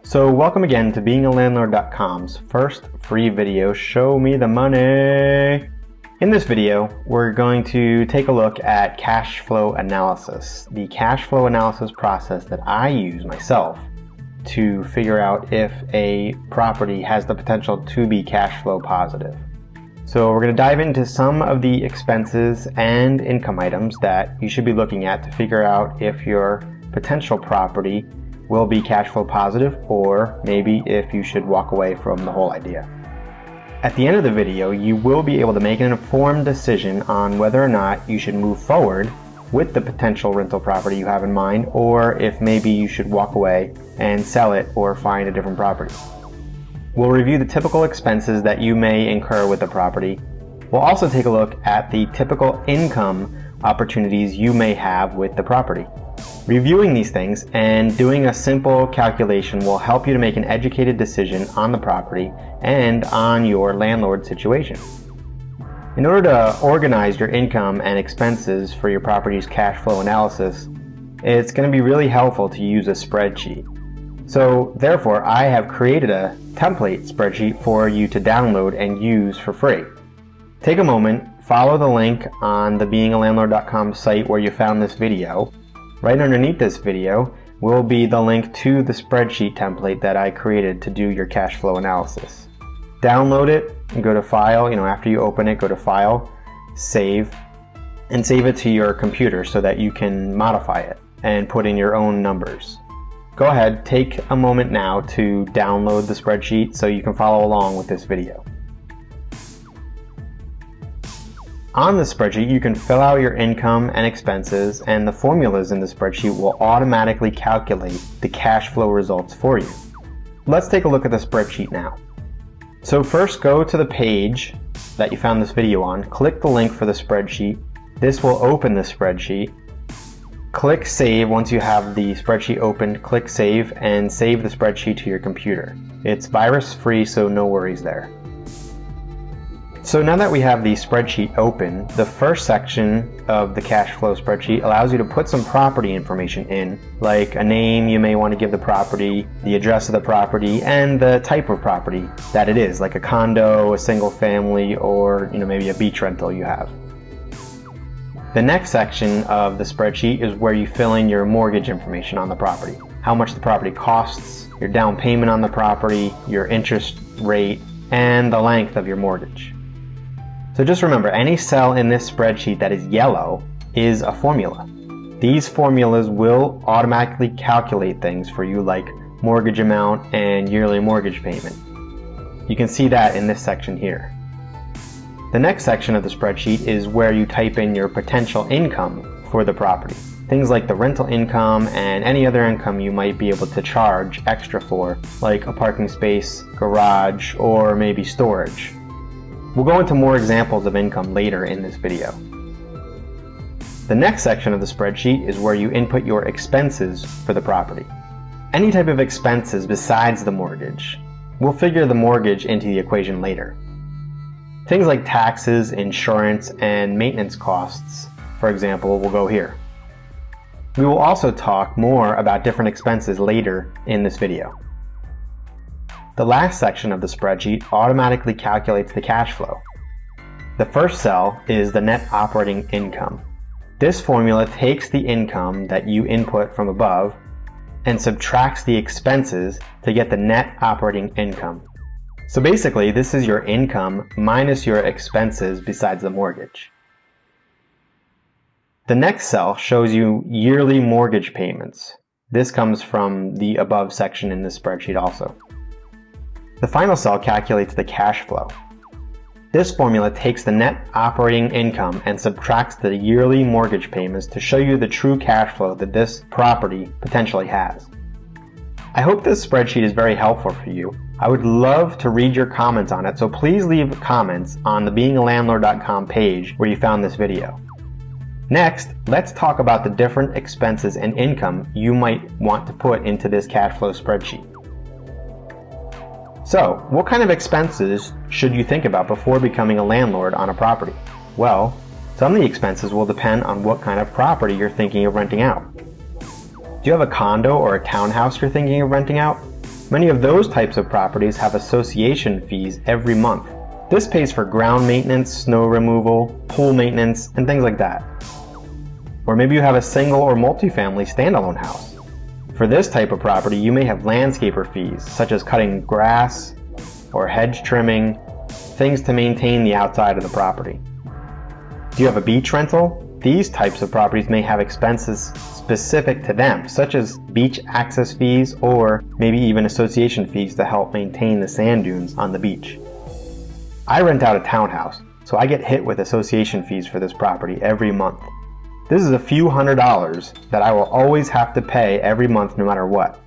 So welcome again to beingalandlord.com's first free video, Show Me the Money. In this video, we're going to take a look at cash flow analysis, the cash flow analysis process that I use myself to figure out if a property has the potential to be cash flow positive. So we're going to dive into some of the expenses and income items that you should be looking at to figure out if your potential property will be cash flow positive, or maybe if you should walk away from the whole idea. At the end of the video, you will be able to make an informed decision on whether or not you should move forward with the potential rental property you have in mind, or if maybe you should walk away and sell it or find a different property. We'll review the typical expenses that you may incur with the property. We'll also take a look at the typical income opportunities you may have with the property. Reviewing these things and doing a simple calculation will help you to make an educated decision on the property and on your landlord situation. In order to organize your income and expenses for your property's cash flow analysis, it's going to be really helpful to use a spreadsheet. So therefore, I have created a template spreadsheet for you to download and use for free. Take a moment, follow the link on the beingalandlord.com site where you found this video. Right underneath this video will be the link to the spreadsheet template that I created to do your cash flow analysis. Download it and go to File. After you open it, go to File, Save, and save it to your computer so that you can modify it and put in your own numbers. Go ahead, take a moment now to download the spreadsheet so you can follow along with this video. On the spreadsheet, you can fill out your income and expenses, and the formulas in the spreadsheet will automatically calculate the cash flow results for you. Let's take a look at the spreadsheet now. So first, go to the page that you found this video on, click the link for the spreadsheet. This will open the spreadsheet. Click Save. Once you have the spreadsheet opened, click Save and save the spreadsheet to your computer. It's virus-free, so no worries there. So now that we have the spreadsheet open, the first section of the cash flow spreadsheet allows you to put some property information in, like a name you may want to give the property, the address of the property, and the type of property that it is, like a condo, a single family, or maybe a beach rental you have. The next section of the spreadsheet is where you fill in your mortgage information on the property, how much the property costs, your down payment on the property, your interest rate, and the length of your mortgage. So just remember, any cell in this spreadsheet that is yellow is a formula. These formulas will automatically calculate things for you, like mortgage amount and yearly mortgage payment. You can see that in this section here. The next section of the spreadsheet is where you type in your potential income for the property. Things like the rental income and any other income you might be able to charge extra for, like a parking space, garage, or maybe storage. We'll go into more examples of income later in this video. The next section of the spreadsheet is where you input your expenses for the property. Any type of expenses besides the mortgage. We'll figure the mortgage into the equation later. Things like taxes, insurance, and maintenance costs, for example, will go here. We will also talk more about different expenses later in this video. The last section of the spreadsheet automatically calculates the cash flow. The first cell is the net operating income. This formula takes the income that you input from above and subtracts the expenses to get the net operating income. So basically, this is your income minus your expenses besides the mortgage. The next cell shows you yearly mortgage payments. This comes from the above section in this spreadsheet also. The final cell calculates the cash flow. This formula takes the net operating income and subtracts the yearly mortgage payments to show you the true cash flow that this property potentially has. I hope this spreadsheet is very helpful for you. I would love to read your comments on it, so please leave comments on the beingalandlord.com page where you found this video. Next, let's talk about the different expenses and income you might want to put into this cash flow spreadsheet. So, what kind of expenses should you think about before becoming a landlord on a property? Well, some of the expenses will depend on what kind of property you're thinking of renting out. Do you have a condo or a townhouse you're thinking of renting out? Many of those types of properties have association fees every month. This pays for ground maintenance, snow removal, pool maintenance, and things like that. Or maybe you have a single or multifamily standalone house. For this type of property, you may have landscaper fees, such as cutting grass or hedge trimming, things to maintain the outside of the property. Do you have a beach rental? These types of properties may have expenses specific to them, such as beach access fees or maybe even association fees to help maintain the sand dunes on the beach. I rent out a townhouse, so I get hit with association fees for this property every month. This is a few $100s that I will always have to pay every month no matter what.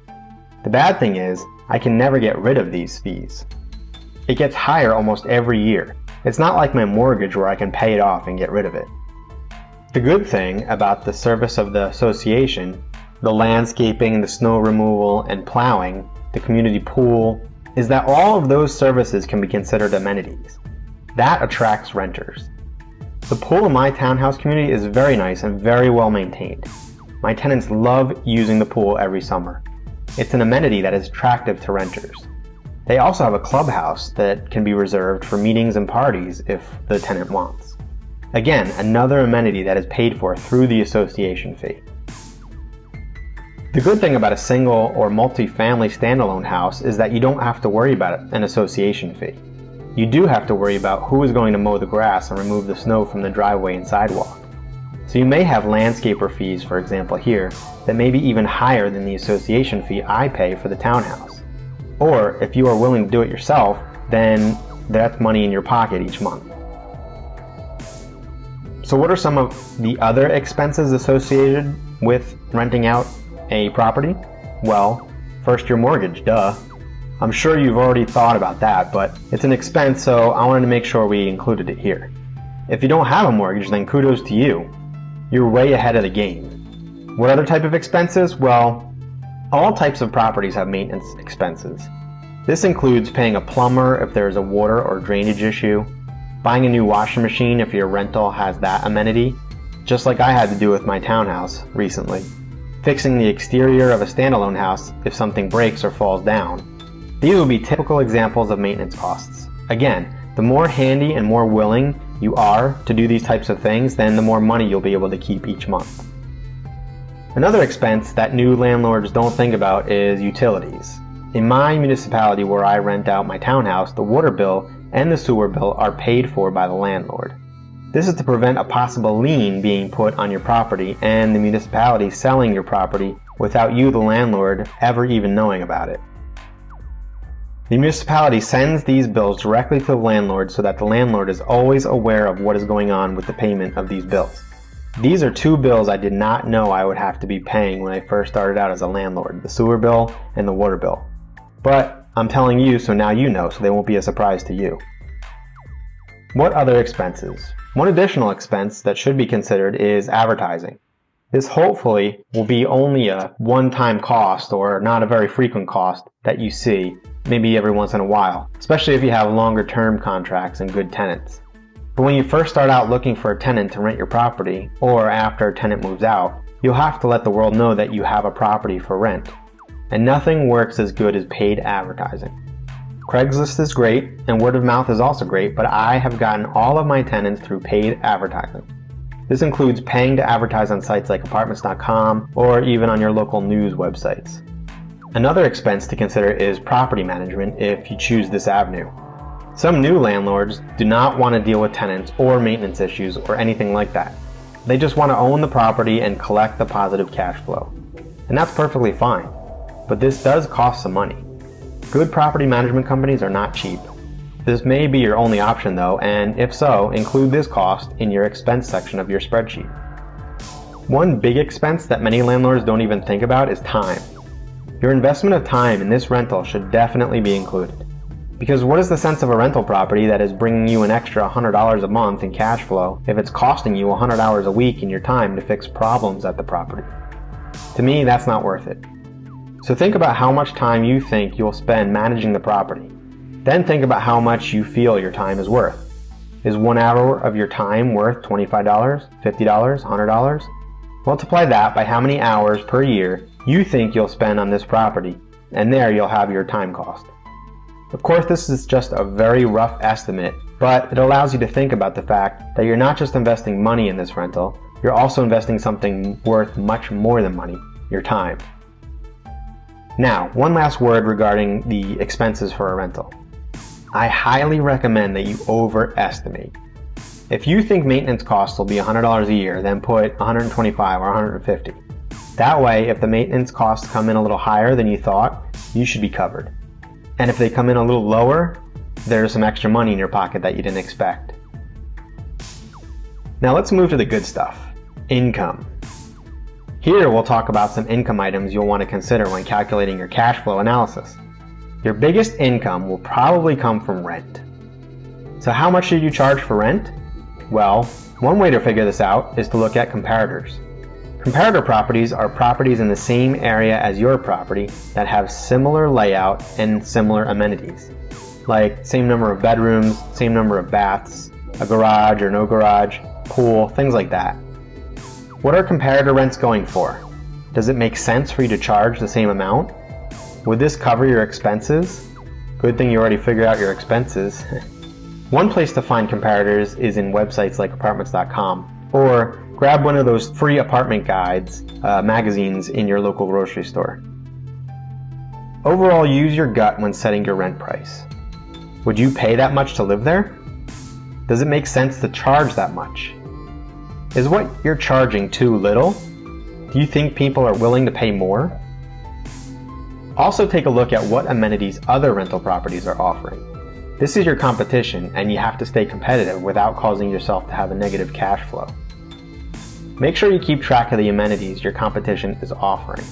The bad thing is, I can never get rid of these fees. It gets higher almost every year. It's not like my mortgage where I can pay it off and get rid of it. The good thing about the service of the association, the landscaping, the snow removal, and plowing, the community pool, is that all of those services can be considered amenities. That attracts renters. The pool in my townhouse community is very nice and very well maintained. My tenants love using the pool every summer. It's an amenity that is attractive to renters. They also have a clubhouse that can be reserved for meetings and parties if the tenant wants. Again, another amenity that is paid for through the association fee. The good thing about a single or multi-family standalone house is that you don't have to worry about an association fee. You do have to worry about who is going to mow the grass and remove the snow from the driveway and sidewalk. So you may have landscaper fees, for example here, that may be even higher than the association fee I pay for the townhouse. Or if you are willing to do it yourself, then that's money in your pocket each month. So what are some of the other expenses associated with renting out a property? Well, first your mortgage, duh. I'm sure you've already thought about that, but it's an expense, so I wanted to make sure we included it here. If you don't have a mortgage, then kudos to you. You're way ahead of the game. What other type of expenses? Well, all types of properties have maintenance expenses. This includes paying a plumber if there is a water or drainage issue, buying a new washing machine if your rental has that amenity, just like I had to do with my townhouse recently, fixing the exterior of a standalone house if something breaks or falls down. These would be typical examples of maintenance costs. Again, the more handy and more willing you are to do these types of things, then the more money you'll be able to keep each month. Another expense that new landlords don't think about is utilities. In my municipality where I rent out my townhouse, the water bill and the sewer bill are paid for by the landlord. This is to prevent a possible lien being put on your property and the municipality selling your property without you, the landlord, ever even knowing about it. The municipality sends these bills directly to the landlord so that the landlord is always aware of what is going on with the payment of these bills. These are two bills I did not know I would have to be paying when I first started out as a landlord, the sewer bill and the water bill. But I'm telling you, so now you know, so they won't be a surprise to you. What other expenses? One additional expense that should be considered is advertising. This hopefully will be only a one-time cost or not a very frequent cost that you see maybe every once in a while, especially if you have longer-term contracts and good tenants. But when you first start out looking for a tenant to rent your property, or after a tenant moves out, you'll have to let the world know that you have a property for rent. And nothing works as good as paid advertising. Craigslist is great, and word of mouth is also great, but I have gotten all of my tenants through paid advertising. This includes paying to advertise on sites like apartments.com or even on your local news websites. Another expense to consider is property management if you choose this avenue. Some new landlords do not want to deal with tenants or maintenance issues or anything like that. They just want to own the property and collect the positive cash flow. And that's perfectly fine, but this does cost some money. Good property management companies are not cheap. This may be your only option though, and if so, include this cost in your expense section of your spreadsheet. One big expense that many landlords don't even think about is time. Your investment of time in this rental should definitely be included. Because what is the sense of a rental property that is bringing you an extra $100 a month in cash flow if it's costing you 100 hours a week in your time to fix problems at the property? To me, that's not worth it. So think about how much time you think you'll spend managing the property. Then think about how much you feel your time is worth. Is 1 hour of your time worth $25, $50, $100? Multiply that by how many hours per year you think you'll spend on this property, and there you'll have your time cost. Of course, this is just a very rough estimate, but it allows you to think about the fact that you're not just investing money in this rental, you're also investing something worth much more than money, your time. Now, one last word regarding the expenses for a rental. I highly recommend that you overestimate. If you think maintenance costs will be $100 a year, then put $125 or $150. That way, if the maintenance costs come in a little higher than you thought, you should be covered. And if they come in a little lower, there's some extra money in your pocket that you didn't expect. Now let's move to the good stuff, income. Here we'll talk about some income items you'll want to consider when calculating your cash flow analysis. Your biggest income will probably come from rent. So how much should you charge for rent? Well, one way to figure this out is to look at comparators. Comparator properties are properties in the same area as your property that have similar layout and similar amenities, like same number of bedrooms, same number of baths, a garage or no garage, pool, things like that. What are comparator rents going for? Does it make sense for you to charge the same amount? Would this cover your expenses? Good thing you already figured out your expenses. One place to find comparators is in websites like apartments.com, or grab one of those free apartment guides, magazines in your local grocery store. Overall, use your gut when setting your rent price. Would you pay that much to live there? Does it make sense to charge that much? Is what you're charging too little? Do you think people are willing to pay more? Also take a look at what amenities other rental properties are offering. This is your competition, and you have to stay competitive without causing yourself to have a negative cash flow. Make sure you keep track of the amenities your competition is offering.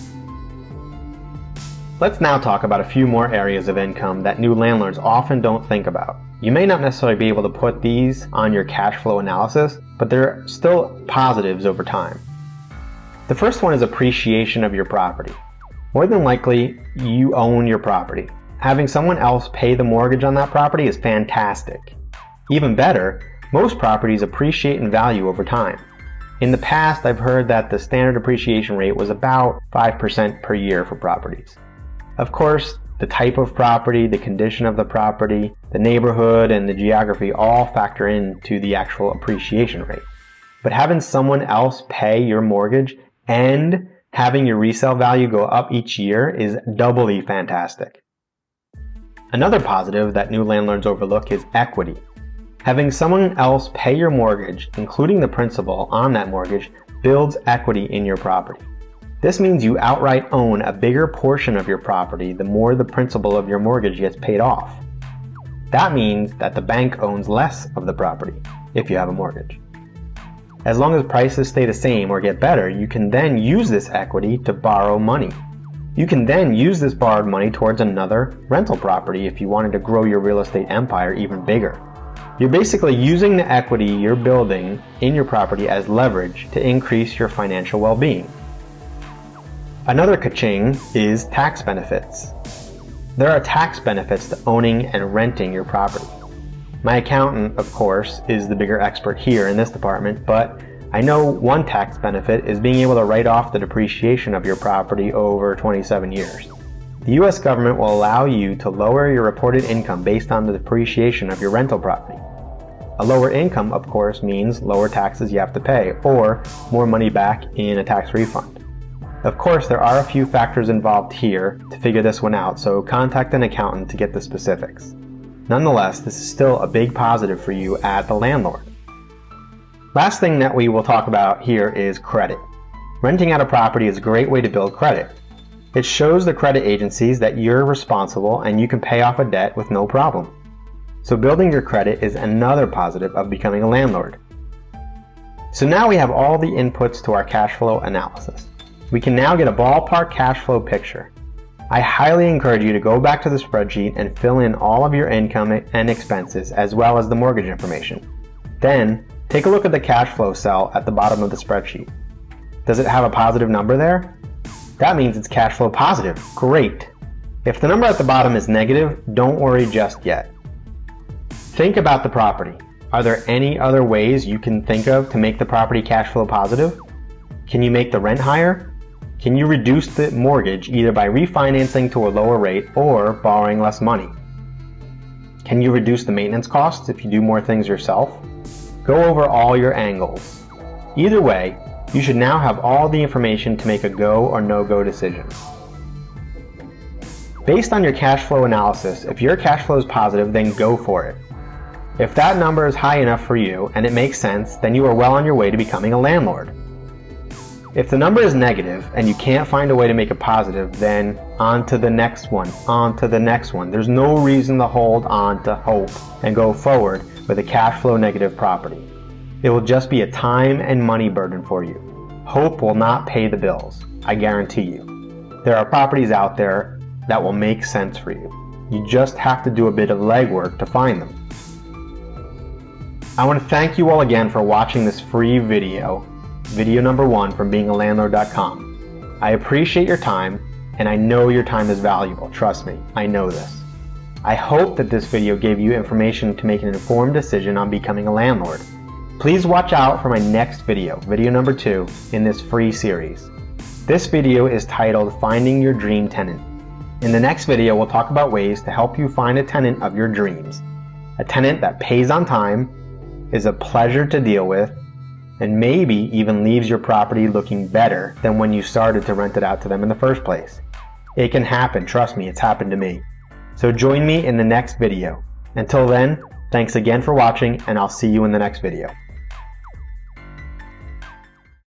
Let's now talk about a few more areas of income that new landlords often don't think about. You may not necessarily be able to put these on your cash flow analysis, but they're still positives over time. The first one is appreciation of your property. More than likely, you own your property. Having someone else pay the mortgage on that property is fantastic. Even better, most properties appreciate in value over time. In the past, I've heard that the standard appreciation rate was about 5% per year for properties. Of course, the type of property, the condition of the property, the neighborhood, and the geography all factor into the actual appreciation rate. But having someone else pay your mortgage and having your resale value go up each year is doubly fantastic. Another positive that new landlords overlook is equity. Having someone else pay your mortgage, including the principal on that mortgage, builds equity in your property. This means you outright own a bigger portion of your property the more the principal of your mortgage gets paid off. That means that the bank owns less of the property if you have a mortgage. As long as prices stay the same or get better, you can then use this equity to borrow money. You can then use this borrowed money towards another rental property if you wanted to grow your real estate empire even bigger. You're basically using the equity you're building in your property as leverage to increase your financial well-being. Another ka-ching is tax benefits. There are tax benefits to owning and renting your property. My accountant, of course, is the bigger expert here in this department, but I know one tax benefit is being able to write off the depreciation of your property over 27 years. The U.S. government will allow you to lower your reported income based on the depreciation of your rental property. A lower income, of course, means lower taxes you have to pay, or more money back in a tax refund. Of course, there are a few factors involved here to figure this one out, so contact an accountant to get the specifics. Nonetheless, this is still a big positive for you as the landlord. Last thing that we will talk about here is credit. Renting out a property is a great way to build credit. It shows the credit agencies that you're responsible and you can pay off a debt with no problem. So building your credit is another positive of becoming a landlord. So now we have all the inputs to our cash flow analysis. We can now get a ballpark cash flow picture. I highly encourage you to go back to the spreadsheet and fill in all of your income and expenses as well as the mortgage information. Then, take a look at the cash flow cell at the bottom of the spreadsheet. Does it have a positive number there? That means it's cash flow positive. Great! If the number at the bottom is negative, don't worry just yet. Think about the property. Are there any other ways you can think of to make the property cash flow positive? Can you make the rent higher? Can you reduce the mortgage either by refinancing to a lower rate or borrowing less money? Can you reduce the maintenance costs if you do more things yourself? Go over all your angles. Either way, you should now have all the information to make a go or no-go decision. Based on your cash flow analysis, if your cash flow is positive, then go for it. If that number is high enough for you and it makes sense, then you are well on your way to becoming a landlord. If the number is negative and you can't find a way to make it positive, then on to the next one, on to the next one. There's no reason to hold on to hope and go forward with a cash flow negative property. It will just be a time and money burden for you. Hope will not pay the bills, I guarantee you. There are properties out there that will make sense for you. You just have to do a bit of legwork to find them. I want to thank you all again for watching this free video number 1 from beingalandlord.com. I appreciate your time, and I know your time is valuable. Trust me, I know this. I hope that this video gave you information to make an informed decision on becoming a landlord. Please watch out for my next video number 2 in this free series. This video is titled Finding Your Dream Tenant. In the next video, we'll talk about ways to help you find a tenant of your dreams. A tenant that pays on time, is a pleasure to deal with, and maybe even leaves your property looking better than when you started to rent it out to them in the first place. It can happen, trust me, it's happened to me. So join me in the next video. Until then, thanks again for watching, and I'll see you in the next video.